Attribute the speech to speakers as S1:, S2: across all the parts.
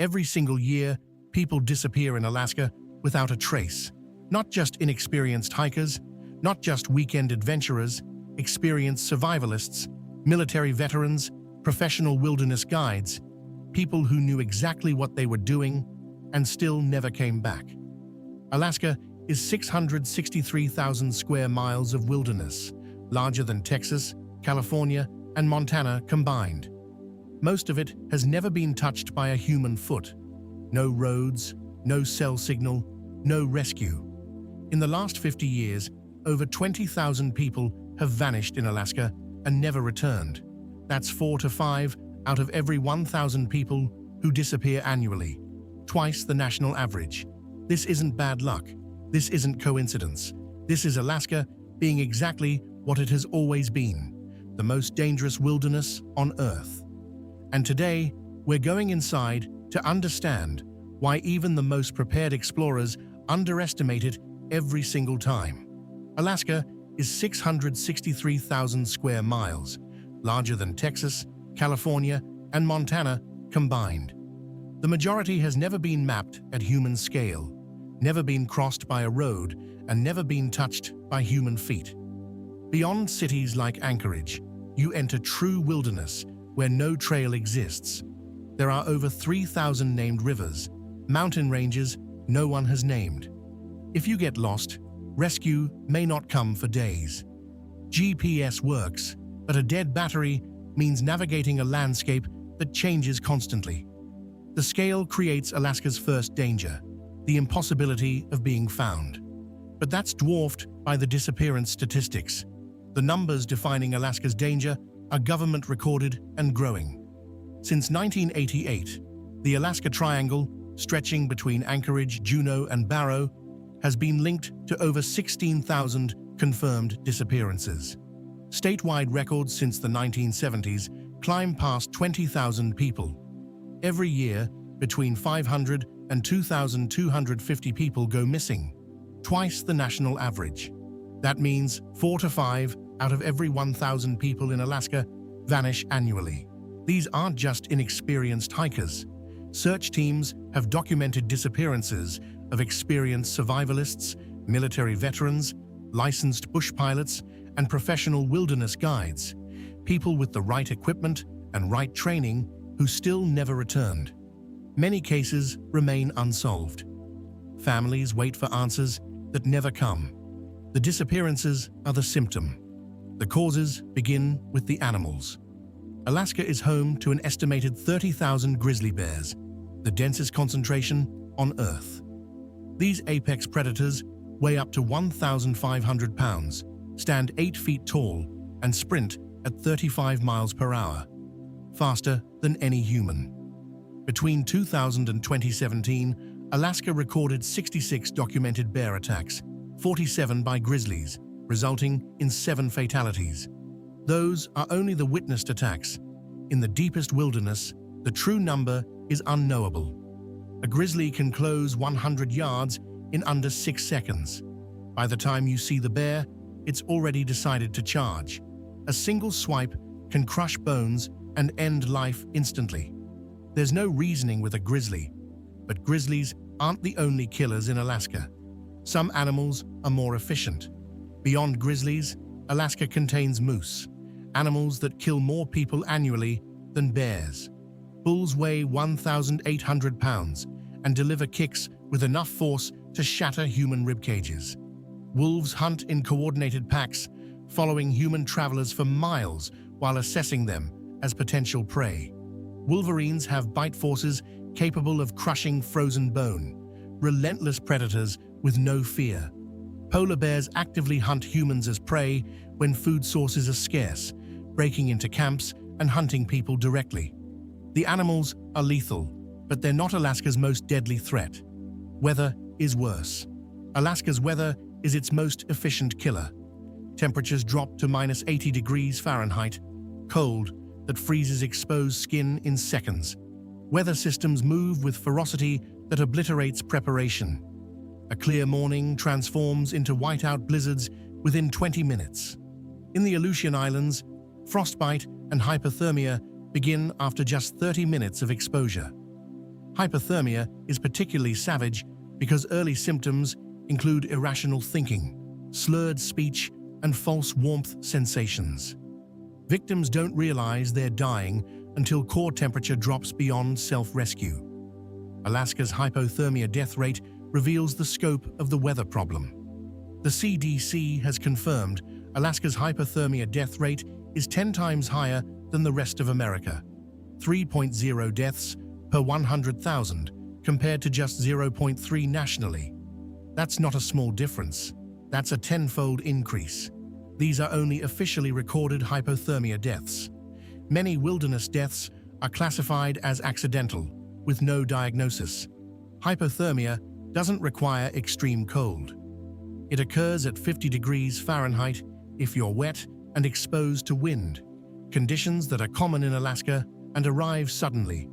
S1: Every single year, people disappear in Alaska without a trace. Not just inexperienced hikers, not just weekend adventurers, experienced survivalists, military veterans, professional wilderness guides, people who knew exactly what they were doing and still never came back. Alaska is 663,000 square miles of wilderness, larger than Texas, California, and Montana combined. Most of it has never been touched by a human foot. No roads, no cell signal, no rescue. In the last 50 years, over 20,000 people have vanished in Alaska and never returned. That's 4 to 5 out of every 1,000 people who disappear annually, twice the national average. This isn't bad luck. This isn't coincidence. This is Alaska being exactly what it has always been, the most dangerous wilderness on Earth. And today, we're going inside to understand why even the most prepared explorers underestimate it every single time. Alaska is 663,000 square miles, larger than Texas, California, and Montana combined. The majority has never been mapped at human scale, never been crossed by a road, and never been touched by human feet. Beyond cities like Anchorage, you enter true wilderness where no trail exists. There are over 3,000 named rivers, mountain ranges no one has named. If you get lost, rescue may not come for days. GPS works, but a dead battery means navigating a landscape that changes constantly. The scale creates Alaska's first danger, the impossibility of being found. But that's dwarfed by the disappearance statistics. The numbers defining Alaska's danger are government-recorded and growing. Since 1988, the Alaska Triangle, stretching between Anchorage, Juneau, and Barrow, has been linked to over 16,000 confirmed disappearances. Statewide records since the 1970s climb past 20,000 people. Every year, between 500 and 2,250 people go missing, twice the national average. That means 4 to 5 out of every 1,000 people in Alaska vanish annually. These aren't just inexperienced hikers. Search teams have documented disappearances of experienced survivalists, military veterans, licensed bush pilots, and professional wilderness guides, people with the right equipment and right training who still never returned. Many cases remain unsolved. Families wait for answers that never come. The disappearances are the symptom. The causes begin with the animals. Alaska is home to an estimated 30,000 grizzly bears, the densest concentration on Earth. These apex predators weigh up to 1,500 pounds, stand 8 feet tall, and sprint at 35 miles per hour, faster than any human. Between 2000 and 2017, Alaska recorded 66 documented bear attacks, 47 by grizzlies, resulting in 7 fatalities. Those are only the witnessed attacks. In the deepest wilderness, the true number is unknowable. A grizzly can close 100 yards in under 6 seconds. By the time you see the bear, it's already decided to charge. A single swipe can crush bones and end life instantly. There's no reasoning with a grizzly, but grizzlies aren't the only killers in Alaska. Some animals are more efficient. Beyond grizzlies, Alaska contains moose, animals that kill more people annually than bears. Bulls weigh 1,800 pounds and deliver kicks with enough force to shatter human rib cages. Wolves hunt in coordinated packs, following human travelers for miles while assessing them as potential prey. Wolverines have bite forces capable of crushing frozen bone, relentless predators with no fear. Polar bears actively hunt humans as prey when food sources are scarce, breaking into camps and hunting people directly. The animals are lethal, but they're not Alaska's most deadly threat. Weather is worse. Alaska's weather is its most efficient killer. Temperatures drop to minus 80 degrees Fahrenheit, cold that freezes exposed skin in seconds. Weather systems move with ferocity that obliterates preparation. A clear morning transforms into whiteout blizzards within 20 minutes. In the Aleutian Islands, frostbite and hypothermia begin after just 30 minutes of exposure. Hypothermia is particularly savage because early symptoms include irrational thinking, slurred speech, and false warmth sensations. Victims don't realize they're dying until core temperature drops beyond self-rescue. Alaska's hypothermia death rate reveals the scope of the weather problem. The CDC has confirmed Alaska's hypothermia death rate is 10 times higher than the rest of America, 3.0 deaths per 100,000 compared to just 0.3 nationally. That's not a small difference. That's a tenfold increase. These are only officially recorded hypothermia deaths. Many wilderness deaths are classified as accidental, with no diagnosis. Hypothermia doesn't require extreme cold. It occurs at 50 degrees Fahrenheit if you're wet and exposed to wind, conditions that are common in Alaska and arrive suddenly.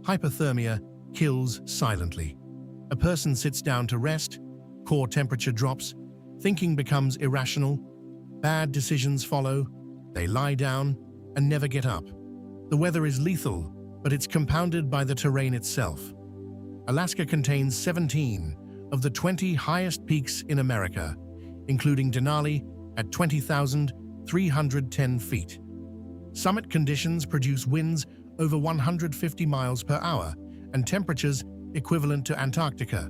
S1: Hypothermia kills silently. A person sits down to rest, core temperature drops, thinking becomes irrational, bad decisions follow, they lie down and never get up. The weather is lethal, but it's compounded by the terrain itself. Alaska contains 17 of the 20 highest peaks in America, including Denali at 20,310 feet. Summit conditions produce winds over 150 miles per hour and temperatures equivalent to Antarctica.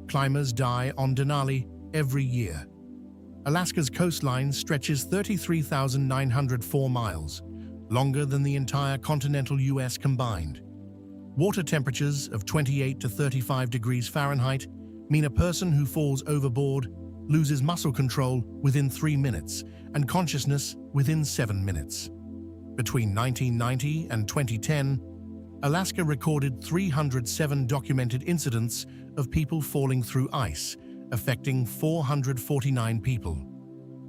S1: Climbers die on Denali every year. Alaska's coastline stretches 33,904 miles, longer than the entire continental US combined. Water temperatures of 28 to 35 degrees Fahrenheit mean a person who falls overboard loses muscle control within 3 minutes and consciousness within 7 minutes. Between 1990 and 2010, Alaska recorded 307 documented incidents of people falling through ice, affecting 449 people.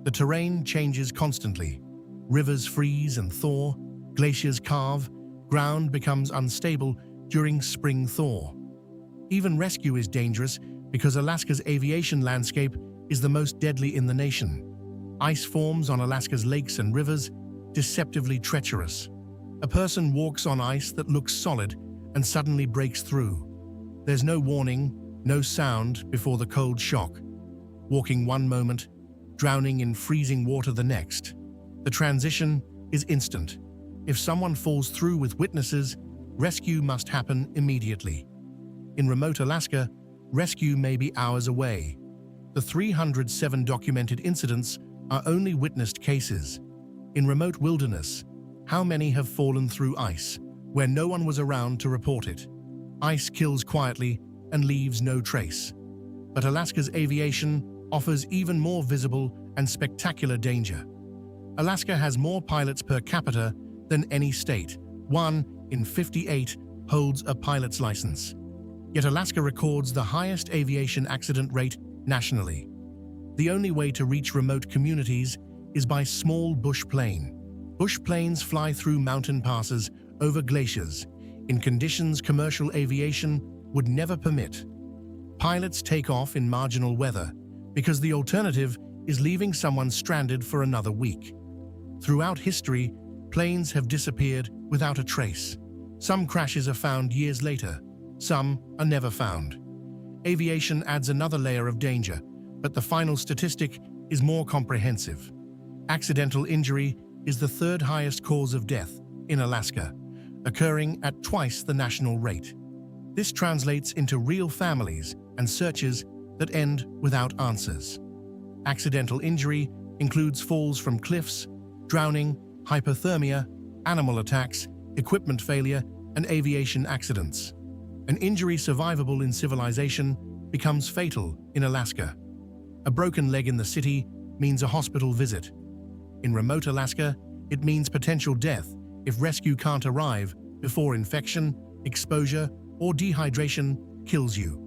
S1: The terrain changes constantly. Rivers freeze and thaw, glaciers calve, ground becomes unstable during spring thaw. Even rescue is dangerous because Alaska's aviation landscape is the most deadly in the nation. Ice forms on Alaska's lakes and rivers, deceptively treacherous. A person walks on ice that looks solid and suddenly breaks through. There's no warning, no sound before the cold shock. Walking one moment, drowning in freezing water the next. The transition is instant. If someone falls through with witnesses, rescue must happen immediately. In remote Alaska, rescue may be hours away. The 307 documented incidents are only witnessed cases. In remote wilderness, how many have fallen through ice, where no one was around to report it? Ice kills quietly and leaves no trace. But Alaska's aviation offers even more visible and spectacular danger. Alaska has more pilots per capita than any state. 1 in 58 holds a pilot's license. Yet Alaska records the highest aviation accident rate nationally. The only way to reach remote communities is by small bush plane. Bush planes fly through mountain passes over glaciers in conditions commercial aviation would never permit. Pilots take off in marginal weather because the alternative is leaving someone stranded for another week. Throughout history, planes have disappeared without a trace. Some crashes are found years later, some are never found. Aviation adds another layer of danger, but the final statistic is more comprehensive. Accidental injury is the third highest cause of death in Alaska, occurring at twice the national rate. This translates into real families and searches that end without answers. Accidental injury includes falls from cliffs, drowning, hypothermia, animal attacks, equipment failure, and aviation accidents. An injury survivable in civilization becomes fatal in Alaska. A broken leg in the city means a hospital visit. In remote Alaska, it means potential death if rescue can't arrive before infection, exposure, or dehydration kills you.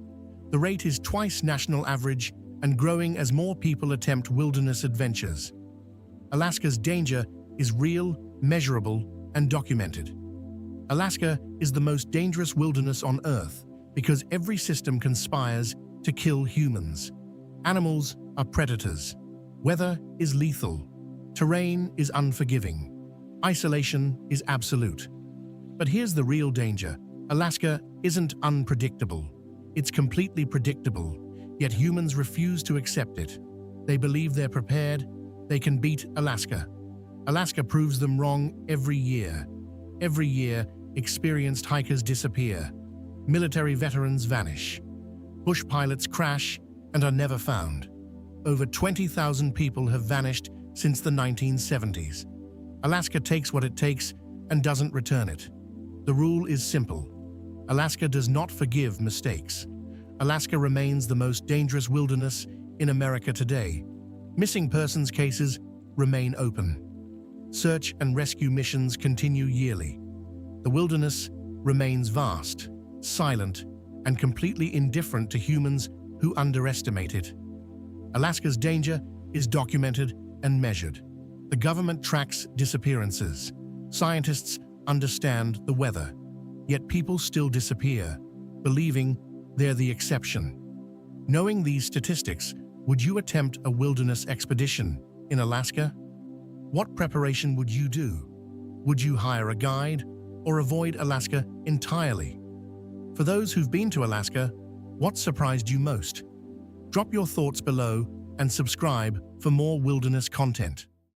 S1: The rate is twice national average and growing as more people attempt wilderness adventures. Alaska's danger is real, measurable, and documented. Alaska is the most dangerous wilderness on Earth because every system conspires to kill humans. Animals are predators. Weather is lethal. Terrain is unforgiving. Isolation is absolute. But here's the real danger. Alaska isn't unpredictable. It's completely predictable, yet humans refuse to accept it. They believe they're prepared, they can beat Alaska. Alaska proves them wrong every year. Every year, experienced hikers disappear. Military veterans vanish. Bush pilots crash and are never found. Over 20,000 people have vanished since the 1970s. Alaska takes what it takes and doesn't return it. The rule is simple. Alaska does not forgive mistakes. Alaska remains the most dangerous wilderness in America today. Missing persons cases remain open. Search and rescue missions continue yearly. The wilderness remains vast, silent, and completely indifferent to humans who underestimate it. Alaska's danger is documented and measured. The government tracks disappearances. Scientists understand the weather. Yet people still disappear, believing they're the exception. Knowing these statistics, would you attempt a wilderness expedition in Alaska? What preparation would you do? Would you hire a guide or avoid Alaska entirely? For those who've been to Alaska, what surprised you most? Drop your thoughts below and subscribe for more wilderness content.